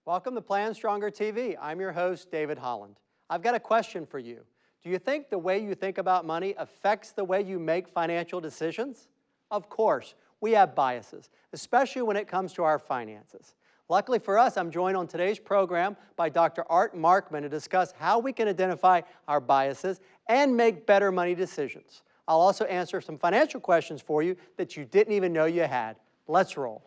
Welcome to PlanStrongerTV. I'm your host, David Holland. I've got a question for you. Do you think the way you think about money affects the way you make financial decisions? Of course, we have biases, especially when it comes to our finances. Luckily for us, I'm joined on today's program by Dr. Art Markman to discuss how we can identify our biases and make better money decisions. I'll also answer some financial questions for you that you didn't even know you had. Let's roll.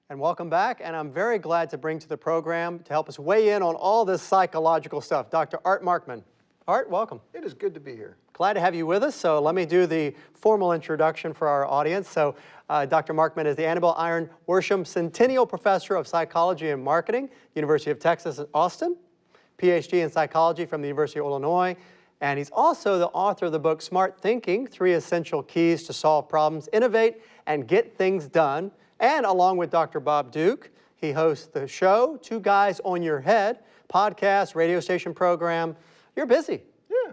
And welcome back, and I'm very glad to bring to the program to help us weigh in on all this psychological stuff, Dr. Art Markman. Art, welcome. It is good to be here. Glad to have you with us. So let me do the formal introduction for our audience. So Dr. Markman is the Annabelle Iron Worsham Centennial Professor of Psychology and Marketing, University of Texas at Austin, Ph.D. in Psychology from the University of Illinois, and he's also the author of the book Smart Thinking, 3 Essential Keys to Solve Problems, Innovate, and Get Things Done. And along with Dr. Bob Duke, he hosts the show, Two Guys on Your Head, podcast, radio station program. You're busy. Yeah.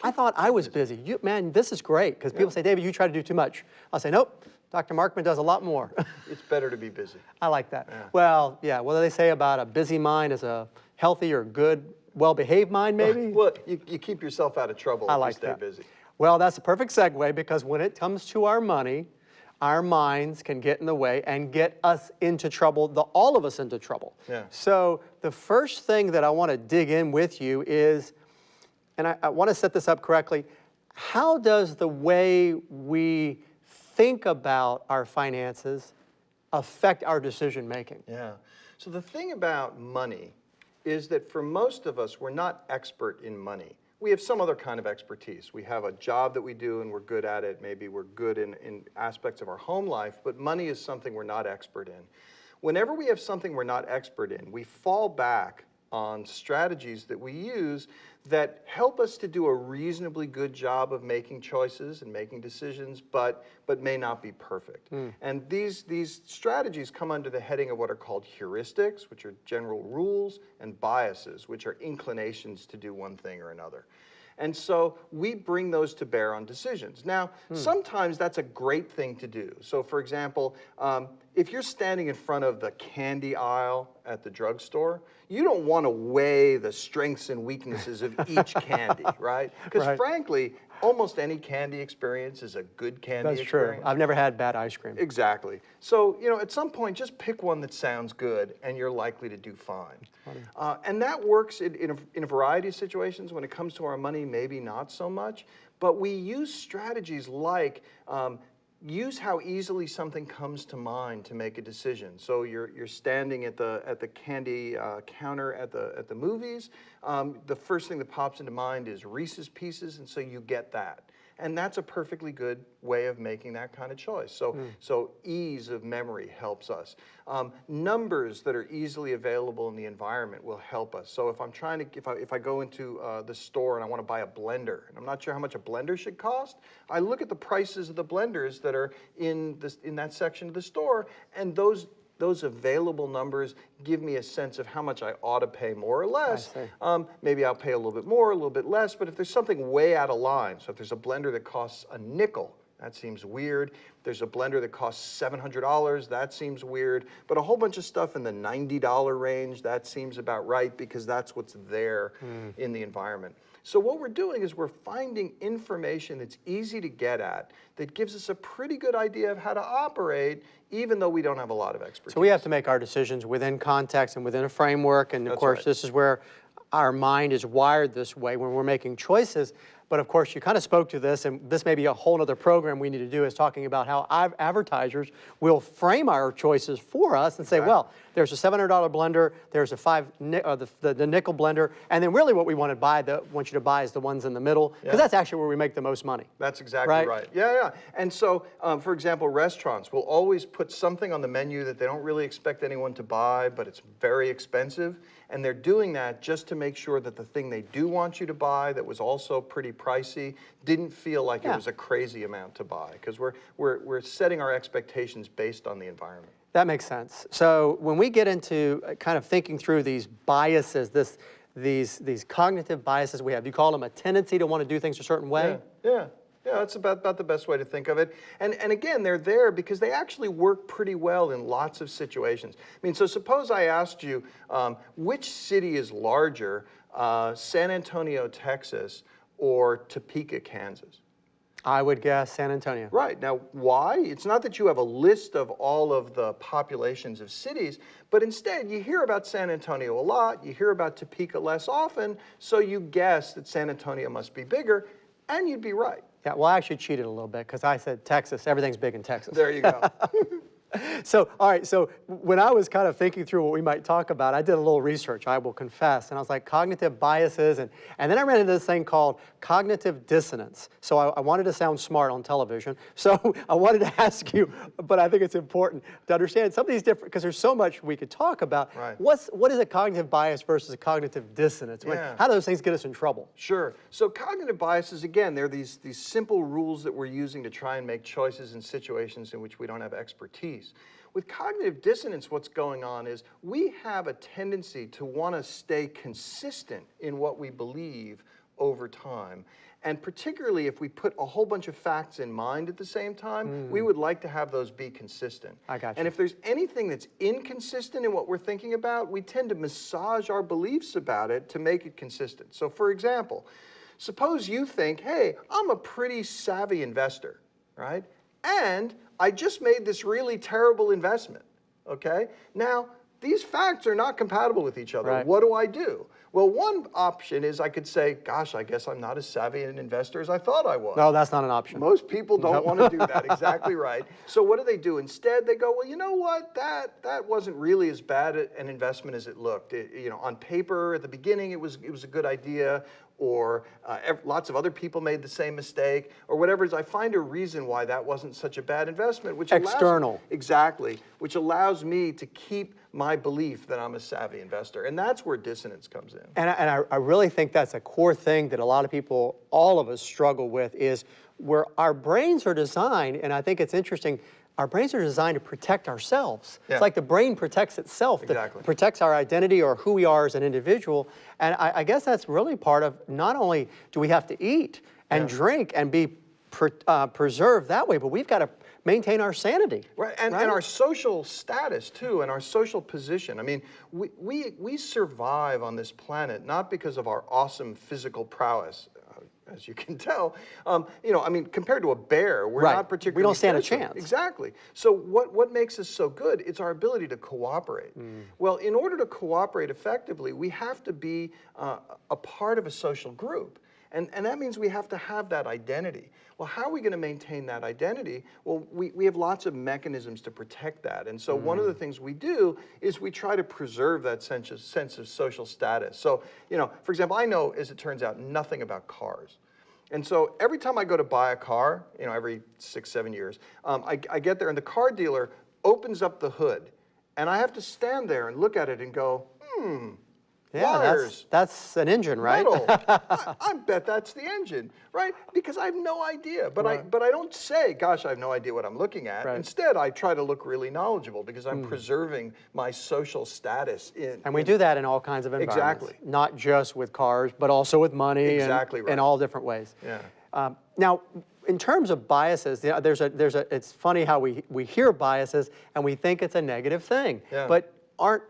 I thought I was busy. Man, this is great, because people say, David, you try to do too much. I'll say, nope, Dr. Markman does a lot more. It's better to be busy. I like that. Yeah. Well, yeah, what do they say about a busy mind is a healthy or good, well-behaved mind, maybe? Well, you keep yourself out of trouble if you stay busy. Well, that's a perfect segue, because when it comes to our money, our minds can get in the way and get us into trouble, all of us into trouble. Yeah. So the first thing that I want to dig in with you is, and I want to set this up correctly, how does the way we think about our finances affect our decision making? Yeah. So the thing about money is that for most of us, we're not expert in money. We have some other kind of expertise. We have a job that we do and we're good at it. Maybe we're good in aspects of our home life, but money is something we're not expert in. Whenever we have something we're not expert in, we fall back on strategies that we use that help us to do a reasonably good job of making choices and making decisions, but may not be perfect. And these strategies come under the heading of what are called heuristics, which are general rules, and biases, which are inclinations to do one thing or another. And so we bring those to bear on decisions. Now, sometimes that's a great thing to do. So for example, if you're standing in front of the candy aisle at the drugstore, you don't want to weigh the strengths and weaknesses of each candy, right? Because frankly, almost any candy experience is a good candy experience. That's true. I've never had bad ice cream. Exactly. So, you know, at some point, just pick one that sounds good and you're likely to do fine. And that works in a variety of situations. When it comes to our money, maybe not so much. But we use strategies like use how easily something comes to mind to make a decision. So you're standing at the candy counter at the movies. The first thing that pops into mind is Reese's Pieces, and so you get that. And that's a perfectly good way of making that kind of choice. So ease of memory helps us. Numbers that are easily available in the environment will help us. So if I'm trying to, if I go into the store and I want to buy a blender, and I'm not sure how much a blender should cost, I look at the prices of the blenders that are in that section of the store, and those available numbers give me a sense of how much I ought to pay, more or less. Maybe I'll pay a little bit more, a little bit less, but if there's something way out of line, so if there's a blender that costs a nickel, that seems weird. If there's a blender that costs $700, that seems weird. But a whole bunch of stuff in the $90 range, that seems about right, because that's what's there in the environment. So what we're doing is we're finding information that's easy to get at, that gives us a pretty good idea of how to operate, even though we don't have a lot of expertise. So we have to make our decisions within context and within a framework, and of course this is where our mind is wired this way when we're making choices. But of course, you kind of spoke to this, and this may be a whole other program we need to do, is talking about how advertisers will frame our choices for us and say, well, there's a $700 blender, there's a the nickel blender, and then really what we want you to buy is the ones in the middle, because that's actually where we make the most money. That's exactly right. Yeah. And so, for example, restaurants will always put something on the menu that they don't really expect anyone to buy, but it's very expensive. And they're doing that just to make sure that the thing they do want you to buy that was also pretty pricey didn't feel like it was a crazy amount to buy, because we're setting our expectations based on the environment. That makes sense. So when we get into kind of thinking through these biases, these cognitive biases we have, you call them a tendency to want to do things a certain way? Yeah, that's about the best way to think of it. And again, they're there because they actually work pretty well in lots of situations. I mean, so suppose I asked you, which city is larger, San Antonio, Texas, or Topeka, Kansas? I would guess San Antonio. Right. Now, why? It's not that you have a list of all of the populations of cities, but instead you hear about San Antonio a lot, you hear about Topeka less often, so you guess that San Antonio must be bigger, and you'd be right. Yeah, well, I actually cheated a little bit because I said Texas. Everything's big in Texas. There you go. So, all right, so when I was kind of thinking through what we might talk about, I did a little research, I will confess, and I was like, cognitive biases, and then I ran into this thing called cognitive dissonance. So I wanted to sound smart on television, so I wanted to ask you, but I think it's important to understand some of these different, because there's so much we could talk about. Right. What is a cognitive bias versus a cognitive dissonance? How do those things get us in trouble? Sure. So cognitive biases, again, they're these simple rules that we're using to try and make choices in situations in which we don't have expertise. With cognitive dissonance, what's going on is we have a tendency to want to stay consistent in what we believe over time. And particularly if we put a whole bunch of facts in mind at the same time, we would like to have those be consistent. I got you. And if there's anything that's inconsistent in what we're thinking about, we tend to massage our beliefs about it to make it consistent. So for example, suppose you think, hey, I'm a pretty savvy investor, right? And I just made this really terrible investment, okay? Now, these facts are not compatible with each other. Right. What do I do? Well, one option is I could say, gosh, I guess I'm not as savvy an investor as I thought I was. No, that's not an option. Most people don't want to do that. Exactly right. So what do? Instead, they go, well, you know what? That wasn't really as bad an investment as it looked. On paper, at the beginning, it was a good idea, or lots of other people made the same mistake, or whatever it is. I find a reason why that wasn't such a bad investment, which external. Exactly, which allows me to keep my belief that I'm a savvy investor. And that's where dissonance comes in. And I really think that's a core thing that a lot of people, all of us, struggle with, is where our brains are designed, and I think it's interesting, our brains are designed to protect ourselves. Yeah. It's like the brain protects itself, Exactly. protects our identity or who we are as an individual. And I guess that's really part of, not only do we have to eat and drink and be preserved that way, but we've got to maintain our sanity. Right, and our social status too, and our social position. I mean, we survive on this planet not because of our awesome physical prowess, as you can tell. I mean, compared to a bear, we're not particularly. We don't stand fearsome. a chance. Exactly. So what makes us so good? It's our ability to cooperate. Well, in order to cooperate effectively, we have to be a part of a social group. And that means we have to have that identity. Well, how are we going to maintain that identity? Well, we have lots of mechanisms to protect that. And so one of the things we do is we try to preserve that sense of social status. So, for example, I know, as it turns out, nothing about cars. And so every time I go to buy a car, every 6-7 years, I get there and the car dealer opens up the hood. And I have to stand there and look at it and go, Yeah, wires, that's an engine, right? metal. I bet that's the engine, right? Because I have no idea. But I don't say, gosh, I have no idea what I'm looking at. Right. Instead, I try to look really knowledgeable because I'm preserving my social status And we do that in all kinds of environments. Exactly. Not just with cars, but also with money. Exactly right. In all different ways. Yeah. Now, in terms of biases, it's funny how we hear biases and we think it's a negative thing. Yeah. But aren't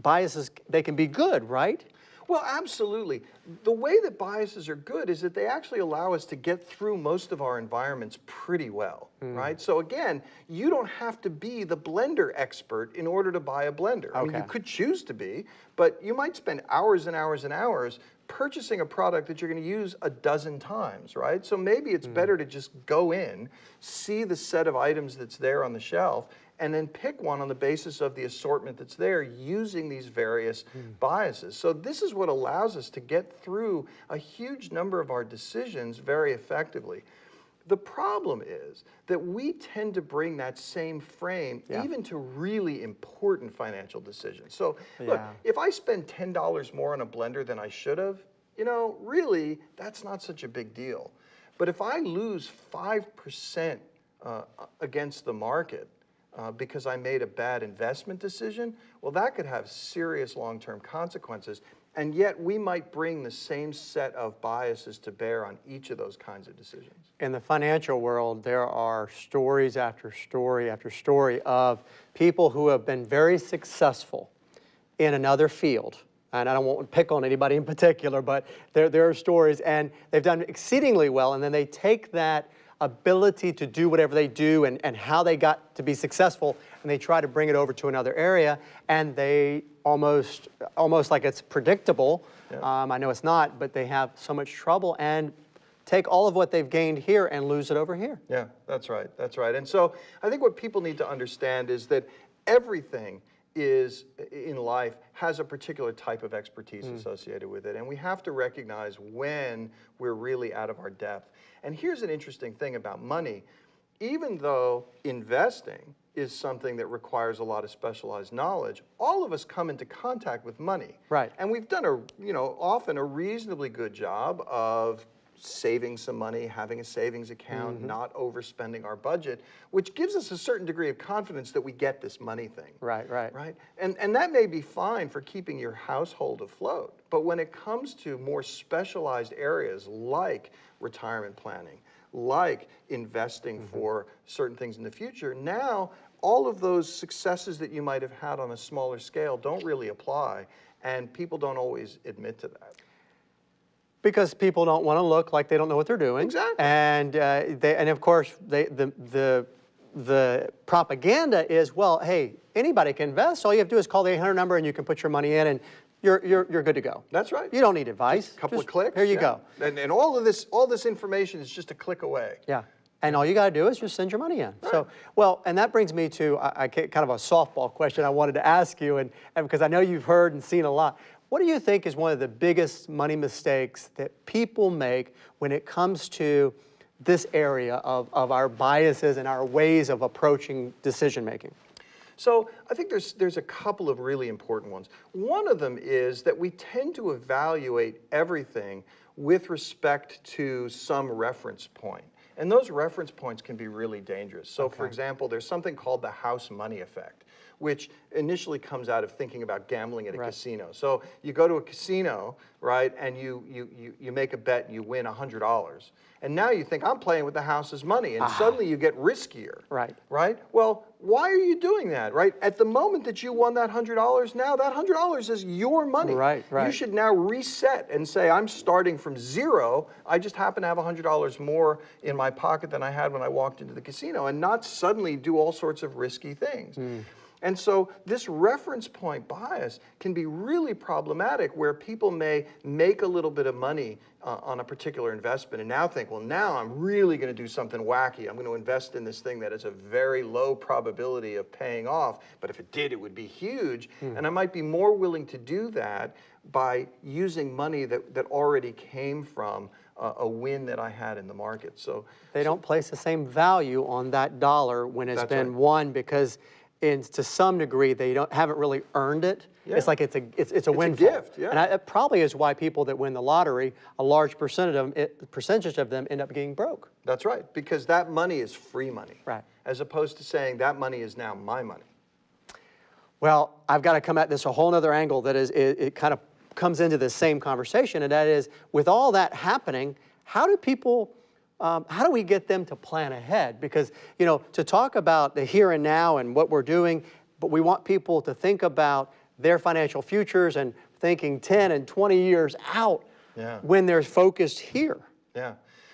biases, they can be good, right? Well, absolutely. The way that biases are good is that they actually allow us to get through most of our environments pretty well, right? So again, you don't have to be the blender expert in order to buy a blender. I mean, you could choose to be, but you might spend hours and hours and hours purchasing a product that you're going to use a dozen times, right? So maybe it's better to just go in, see the set of items that's there on the shelf, and then pick one on the basis of the assortment that's there using these various biases. So this is what allows us to get through a huge number of our decisions very effectively. The problem is that we tend to bring that same frame even to really important financial decisions. So look, if I spend $10 more on a blender than I should have, you know, really, that's not such a big deal. But if I lose 5% against the market, because I made a bad investment decision, well, that could have serious long-term consequences. And yet we might bring the same set of biases to bear on each of those kinds of decisions. In the financial world, there are stories after story after story of people who have been very successful in another field. And I don't want to pick on anybody in particular, but there are stories, and they've done exceedingly well, and then they take that ability to do whatever they do and how they got to be successful, and they try to bring it over to another area, and they almost like it's predictable. I know it's not, but they have so much trouble and take all of what they've gained here and lose it over here. Yeah, that's right. That's right. And so I think what people need to understand is that everything in life has a particular type of expertise associated with it, and we have to recognize when we're really out of our depth. And here's an interesting thing about money. Even though investing is something that requires a lot of specialized knowledge, all of us come into contact with money. Right. And we've done often a reasonably good job of saving some money, having a savings account, not overspending our budget, which gives us a certain degree of confidence that we get this money thing. Right. Right? And that may be fine for keeping your household afloat, but when it comes to more specialized areas like retirement planning, like investing for certain things in the future, now all of those successes that you might have had on a smaller scale don't really apply, and people don't always admit to that. Because people don't want to look like they don't know what they're doing. Exactly. And of course, the propaganda is, well, hey, anybody can invest. All you have to do is call the 800 number and you can put your money in and you're good to go. That's right. You don't need advice. Just a couple of clicks. Here you go. And all this information is just a click away. Yeah. And all you got to do is just send your money in. Right. So, well, and that brings me to kind of a softball question I wanted to ask you, and because I know you've heard and seen a lot. What do you think is one of the biggest money mistakes that people make when it comes to this area of our biases and our ways of approaching decision making? So I think there's a couple of really important ones. One of them is that we tend to evaluate everything with respect to some reference point. And those reference points can be really dangerous. So for example, there's something called the house money effect, which initially comes out of thinking about gambling at a casino. So you go to a casino, right, and you make a bet and you win $100. And now you think, I'm playing with the house's money, and suddenly you get riskier. Right? Well, why are you doing that, right? At the moment that you won that $100, now that $100 is your money. Right. You should now reset and say, I'm starting from zero. I just happen to have $100 more in my pocket than I had when I walked into the casino, and not suddenly do all sorts of risky things. And so this reference point bias can be really problematic, where people may make a little bit of money on a particular investment and now think, well, now I'm really going to do something wacky. I'm going to invest in this thing that has a very low probability of paying off, but if it did, it would be huge. And I might be more willing to do that by using money that already came from a win that I had in the market. So they don't place the same value on that dollar when it's been won, because to some degree, they haven't really earned it. It's like it's a windfall. It's a gift, And it probably is why people that win the lottery, a large percentage of them end up getting broke. That's right, because that money is free money. Right. As opposed to saying that money is now my money. Well, I've got to come at this a whole other angle that is, it kind of comes into the same conversation, and that is, with all that happening, how do we get them to plan ahead? Because, to talk about the here and now and what we're doing, but we want people to think about their financial futures and thinking 10 and 20 years out Yeah. when they're focused here. Yeah.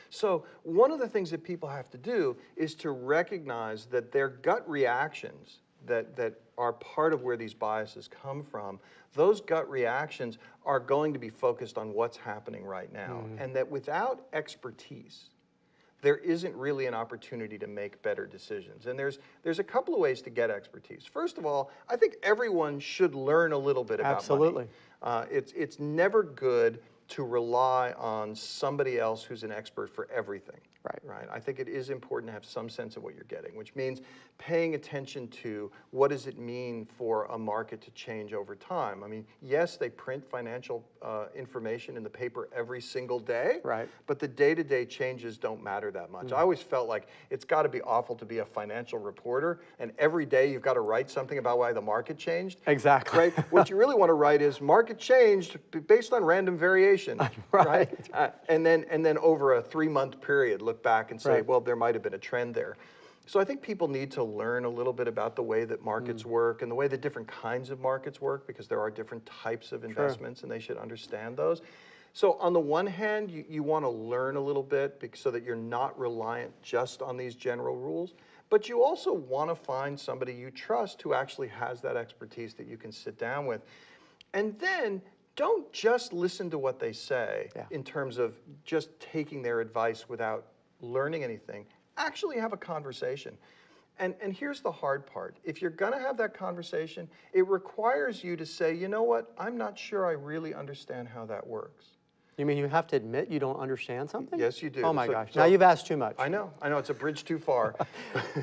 So one of the things that people have to do is to recognize that their gut reactions that are part of where these biases come from, those gut reactions are going to be focused on what's happening right now. And that without expertise, there isn't really an opportunity to make better decisions. And there's a couple of ways to get expertise. First of all, I think everyone should learn a little bit about Absolutely. money. It's never good to rely on somebody else who's an expert for everything. Right. I think it is important to have some sense of what you're getting, which means paying attention to what does it mean for a market to change over time. I mean, yes, they print financial information in the paper every single day, Right. but the day-to-day changes don't matter that much. I always felt like it's got to be awful to be a financial reporter, and every day you've got to write something about why the market changed. Exactly. Right? What you really want to write is market changed based on random variation. Right. And then over a 3-month period, look back and say, Right. well, there might have been a trend there. So I think people need to learn a little bit about the way that markets work and the way that different kinds of markets work, because there are different types of investments and they should understand those. So on the one hand, you want to learn a little bit so that you're not reliant just on these general rules, but you also want to find somebody you trust who actually has that expertise that you can sit down with. And then don't just listen to what they say in terms of just taking their advice without learning anything. Actually have a conversation. And here's the hard part. If you're going to have that conversation, it requires you to say, you know what, I'm not sure I really understand how that works. You mean you have to admit you don't understand something? Yes, you do. Oh my gosh. Now you've asked too much. I know, it's a bridge too far.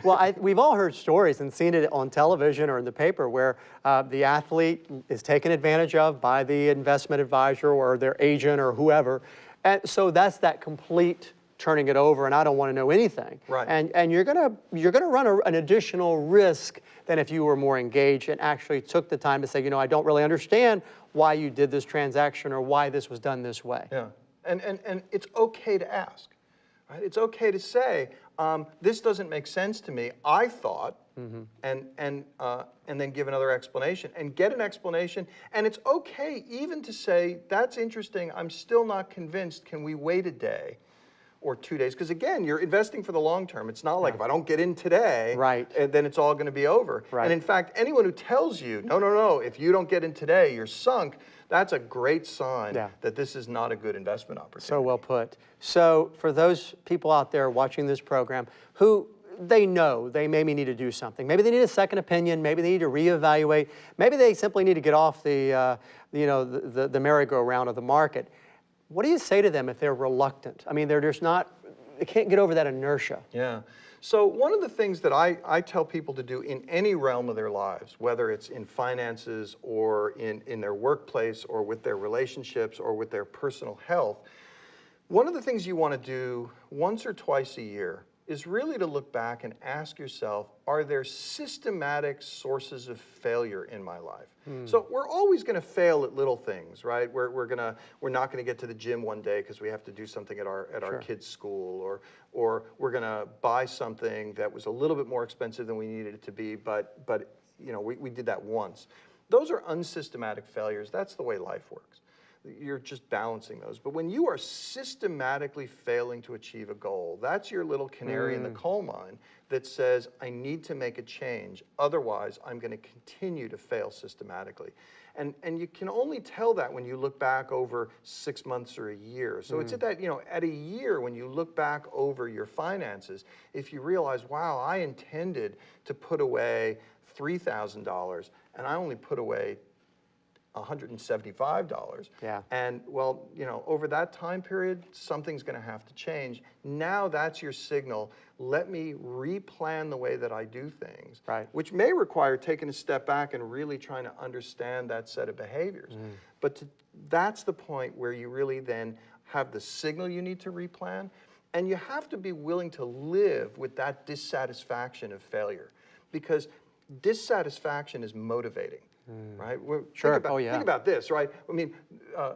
Well, we've all heard stories and seen it on television or in the paper where the athlete is taken advantage of by the investment advisor or their agent or whoever. And so that's that complete turning it over and I don't want to know anything. Right. And you're gonna run an additional risk than if you were more engaged and actually took the time to say, you know, I don't really understand why you did this transaction or why this was done this way. Yeah, and it's okay to ask, right? It's okay to say, this doesn't make sense to me. I thought, and then give another explanation and get an explanation. And it's okay even to say, that's interesting. I'm still not convinced. Can we wait a day or 2 days? Because again, you're investing for the long term. It's not like if I don't get in today, then it's all going to be over. And in fact, anyone who tells you, no, if you don't get in today, you're sunk, that's a great sign that this is not a good investment opportunity. So well put. So for those people out there watching this program who they know they maybe need to do something, maybe they need a second opinion, maybe they need to reevaluate, maybe they simply need to get off the the merry-go-round of the market. What do you say to them if they're reluctant? I mean, they're just not, they can't get over that inertia. Yeah. So one of the things that I tell people to do in any realm of their lives, whether it's in finances or in their workplace or with their relationships or with their personal health, one of the things you want to do once or twice a year is really to look back and ask yourself, are there systematic sources of failure in my life? So we're always going to fail at little things, right? We're not going to get to the gym one day because we have to do something at our kids' school, or we're going to buy something that was a little bit more expensive than we needed it to be, but you know, we did that once. Those are unsystematic failures. That's the way life works. You're just balancing those. But when you are systematically failing to achieve a goal, that's your little canary in the coal mine that says, I need to make a change. Otherwise, I'm going to continue to fail systematically. And you can only tell that when you look back over 6 months or a year. So it's at that, at a year when you look back over your finances, if you realize, wow, I intended to put away $3,000 and I only put away $175. Yeah. And well, over that time period, something's going to have to change. Now that's your signal. Let me replan the way that I do things, which may require taking a step back and really trying to understand that set of behaviors. But that's the point where you really then have the signal you need to replan, and you have to be willing to live with that dissatisfaction of failure, because dissatisfaction is motivating. Right? Sure. Think about this, right? I mean,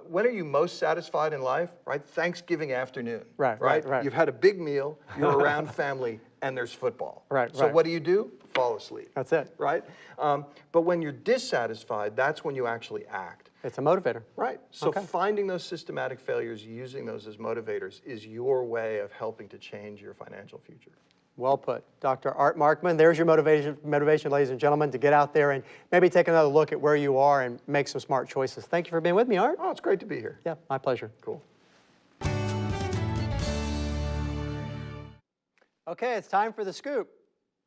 when are you most satisfied in life? Right? Thanksgiving afternoon. Right. You've had a big meal, you're around family, and there's football. Right, So right. what do? Fall asleep. That's it. Right? But when you're dissatisfied, that's when you actually act. It's a motivator. Right. So Okay. finding those systematic failures, using those as motivators, is your way of helping to change your financial future. Well put. Dr. Art Markman, there's your motivation, ladies and gentlemen, to get out there and maybe take another look at where you are and make some smart choices. Thank you for being with me, Art. Oh, it's great to be here. Yeah, my pleasure. Cool. Okay, it's time for the scoop.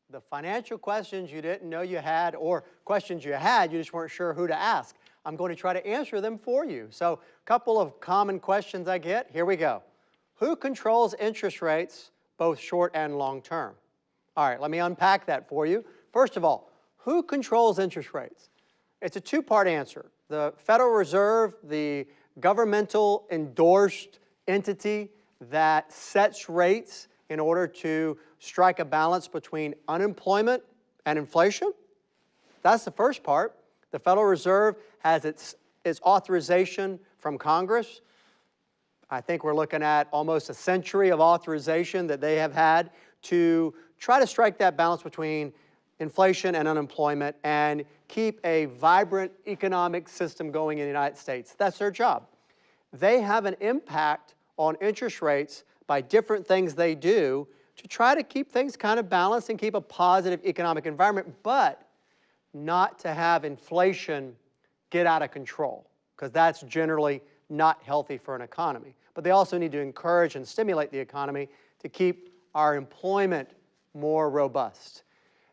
The financial questions you didn't know you had, or questions you had, you just weren't sure who to ask. I'm going to try to answer them for you. So, a couple of common questions I get. Here we go. Who controls interest rates, both short and long term? All right, let me unpack that for you. First of all, who controls interest rates? It's a two-part answer. The Federal Reserve, the governmental endorsed entity that sets rates in order to strike a balance between unemployment and inflation. That's the first part. The Federal Reserve has its authorization from Congress. I think we're looking at almost a century of authorization that they have had to try to strike that balance between inflation and unemployment and keep a vibrant economic system going in the United States. That's their job. They have an impact on interest rates by different things they do to try to keep things kind of balanced and keep a positive economic environment, but not to have inflation get out of control, because that's generally not healthy for an economy. But they also need to encourage and stimulate the economy to keep our employment more robust.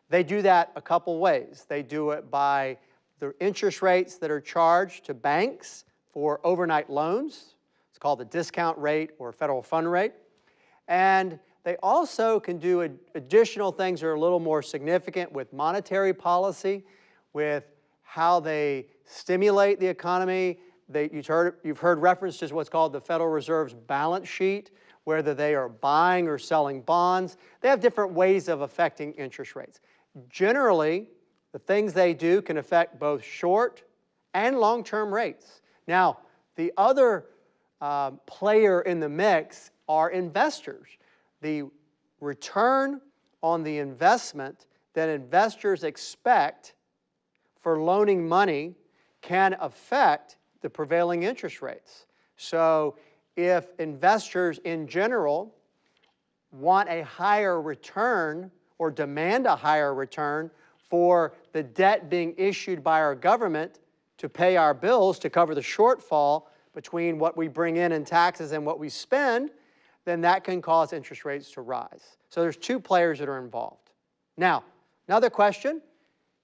They do that a couple ways. They do it by the interest rates that are charged to banks for overnight loans. It's called the discount rate or federal fund rate. And they also can do additional things that are a little more significant with monetary policy, with how they stimulate the economy. You've heard reference to what's called the Federal Reserve's balance sheet, whether they are buying or selling bonds. They have different ways of affecting interest rates. Generally, the things they do can affect both short and long-term rates. Now, the other player in the mix are investors. The return on the investment that investors expect for loaning money can affect the prevailing interest rates. So if investors in general want a higher return or demand a higher return for the debt being issued by our government to pay our bills to cover the shortfall between what we bring in taxes and what we spend, then that can cause interest rates to rise. So there's two players that are involved. Now, another question,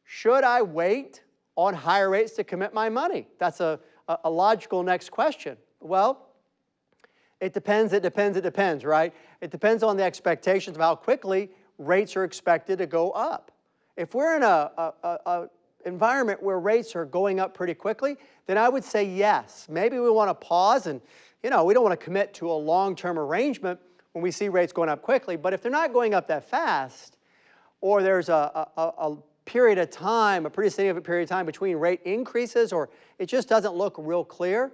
should I wait on higher rates to commit my money? That's a logical next question. Well, it depends, right? It depends on the expectations of how quickly rates are expected to go up. If we're in an environment where rates are going up pretty quickly, then I would say yes. Maybe we want to pause and, we don't want to commit to a long-term arrangement when we see rates going up quickly. But if they're not going up that fast, or there's a period of time, a pretty significant period of time between rate increases, or it just doesn't look real clear,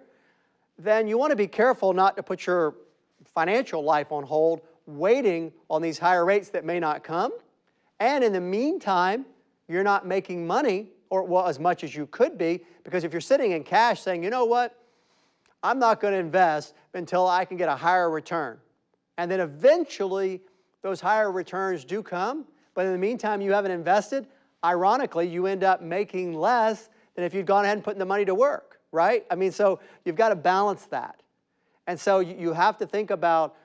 then you want to be careful not to put your financial life on hold waiting on these higher rates that may not come. And in the meantime, you're not making money, or well, as much as you could be, because if you're sitting in cash saying, you know what, I'm not going to invest until I can get a higher return. And then eventually, those higher returns do come, but in the meantime, you haven't invested. Ironically, you end up making less than if you'd gone ahead and put the money to work, right? I mean, so you've got to balance that. And so you have to think about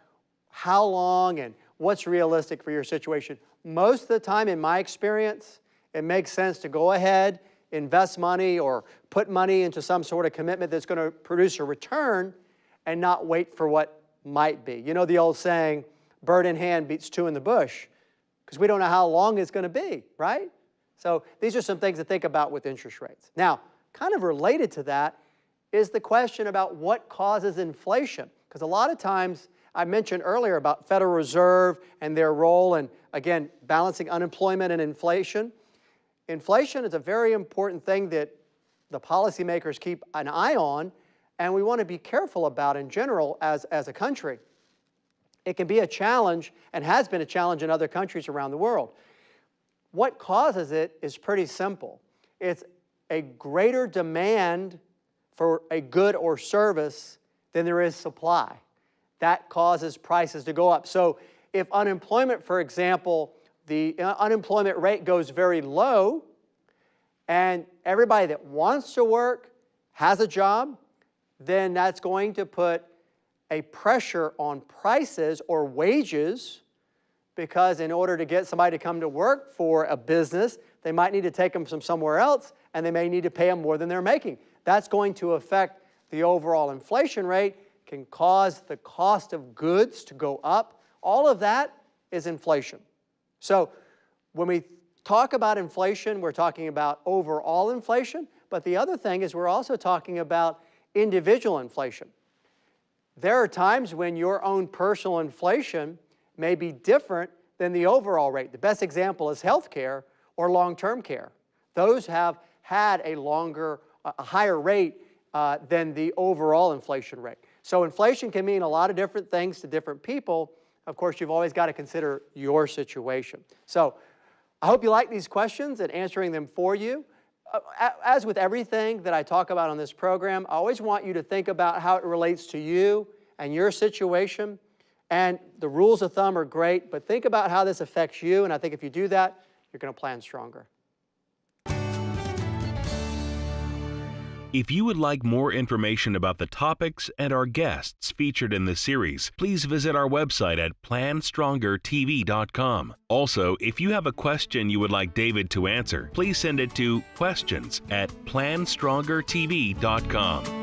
how long and what's realistic for your situation. Most of the time, in my experience, it makes sense to go ahead, invest money, or put money into some sort of commitment that's going to produce a return and not wait for what might be. You know the old saying, bird in hand beats two in the bush, because we don't know how long it's going to be, right? So these are some things to think about with interest rates. Now, kind of related to that is the question about what causes inflation. Because a lot of times, I mentioned earlier about Federal Reserve and their role in, again, balancing unemployment and inflation. Inflation is a very important thing that the policymakers keep an eye on, and we want to be careful about in general as a country. it can be a challenge and has been a challenge in other countries around the world. What causes it is pretty simple. It's a greater demand for a good or service than there is supply. That causes prices to go up. So if unemployment, for example, the unemployment rate goes very low, and everybody that wants to work has a job, then that's going to put a pressure on prices or wages, because in order to get somebody to come to work for a business, they might need to take them from somewhere else, and they may need to pay them more than they're making. That's going to affect the overall inflation rate, can cause the cost of goods to go up. All of that is inflation. So when we talk about inflation, we're talking about overall inflation, but the other thing is we're also talking about individual inflation. There are times when your own personal inflation may be different than the overall rate. The best example is healthcare or long-term care. Those have had a higher rate than the overall inflation rate. So inflation can mean a lot of different things to different people. Of course, you've always got to consider your situation. So I hope you like these questions and answering them for you. As with everything that I talk about on this program, I always want you to think about how it relates to you and your situation. And the rules of thumb are great, but think about how this affects you. And I think if you do that, you're going to plan stronger. If you would like more information about the topics and our guests featured in this series, please visit our website at PlanStrongerTV.com. Also, if you have a question you would like David to answer, please send it to questions@PlanStrongerTV.com.